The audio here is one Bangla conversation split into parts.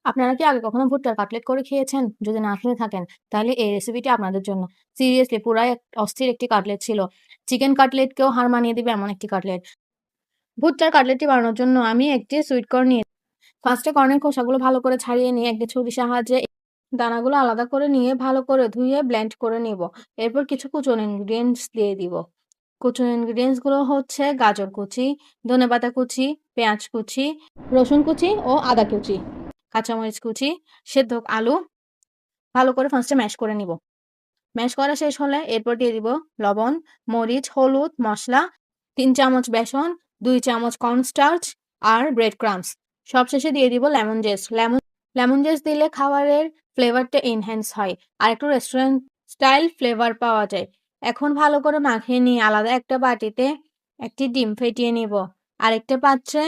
আপনারা কি আগে কখনো ভুট্টার কাটলেট করে খেয়েছেন? যদি না খেয়ে থাকেন, তাহলে এই রেসিপিটি আপনাদের জন্য। সিরিয়াসলি পুরাই অস্থির একটি কাটলেট ছিল। চিকেন কাটলেটকেও হার মানিয়ে দিবে এমন একটি কাটলেট। ভুট্টার কাটলেটটি বানানোর জন্য আমি একটি সুইট কর্ন নিয়ে ফার্স্টে কর্নের খোসাগুলো ভালো করে ছাড়িয়ে নিয়ে একটি ছুরির সাহায্যে দানাগুলো আলাদা করে নিয়ে ভালো করে ধুয়ে ব্লেন্ড করে নিব। এরপর কিছু কুচনো ইনগ্রিডিয়েন্টস দিয়ে দিব। কুচনো ইনগ্রিডিয়েন্টস গুলো হচ্ছে গাজর কুচি, ধনেপাতা কুচি, পেঁয়াজ কুচি, রসুন কুচি ও আদা কুচি, কাঁচামরিচ কুচি, সেদ্ধ আলু ভালো করে ফার্স্টে ম্যাশ করে নিব। ম্যাশ করা শেষ হলে এরপর দিয়ে দিব লবণ, মরিচ, হলুদ, মসলা, ৩ চামচ বেসন, ২ চামচ কর্নস্টার্চ আর ব্রেড ক্রাম্বস। সবশেষে দিয়ে দিব লেমন জেস। লেমন জেস দিলে খাবারের ফ্লেভারটা এনহ্যান্স হয় আর একটু রেস্টুরেন্ট স্টাইল ফ্লেভার পাওয়া যায়। এখন ভালো করে মাখিয়ে নিয়ে আলাদা একটা বাটিতে একটি ডিম ফেটিয়ে নিব। আরেকটা পাত্রে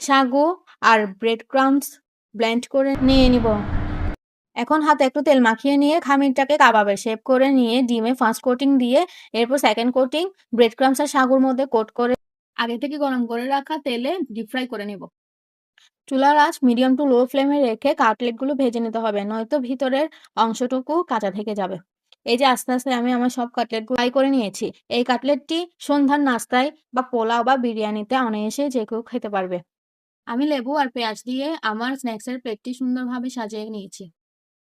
সাগু আর ব্রেড ক্রাম্বস ব্লেন্ড করে নিয়ে নিব। এখন হাতে একটু তেল মাখিয়ে নিয়ে খামিরটাকে কাবাবের শেপ করে নিয়ে ডিমে ফার্স্ট কোটিং দিয়ে এরপর সেকেন্ড কোটিং ব্রেড ক্রাম্বস আর সাগুর মধ্যে কোট করে আগে থেকে গরম করে রাখা তেলে ডিপ ফ্রাই করে নেব। চুলার আঁচ মিডিয়াম টু লো ফ্লেমে রেখে কাটলেটগুলো ভেজে নিতে হবে, নয়তো ভিতরের অংশটুকু কাঁচা থেকে যাবে। এই যে আস্তে আস্তে আমি আমার সব কাটলেটগুলো ফ্রাই করে নিয়েছি। এই কাটলেটটি সন্ধ্যার নাস্তায় বা পোলাও বা বিরিয়ানিতে অনায়াসে যে কেউ খেতে পারবে। আমি লেবু আর পেঁয়াজ দিয়ে আমার স্ন্যাক্সের প্লেটটি সুন্দরভাবে সাজিয়ে নিয়েছি।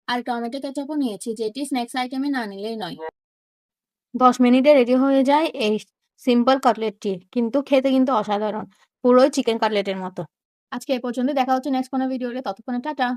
আর টমেটো কেচাপও নিয়েছি, যেটি স্ন্যাক্স আইটেমে না নিলেই নয়। 10 মিনিটে রেডি হয়ে যায় এই সিম্পল কাটলেটটি, কিন্তু খেতে কিন্তু অসাধারণ, পুরোই চিকেন কাটলেটের মতো। আজকে এ পর্যন্ত, দেখা হচ্ছে নেক্সট কোনো ভিডিওতে, ততক্ষণে টাটা।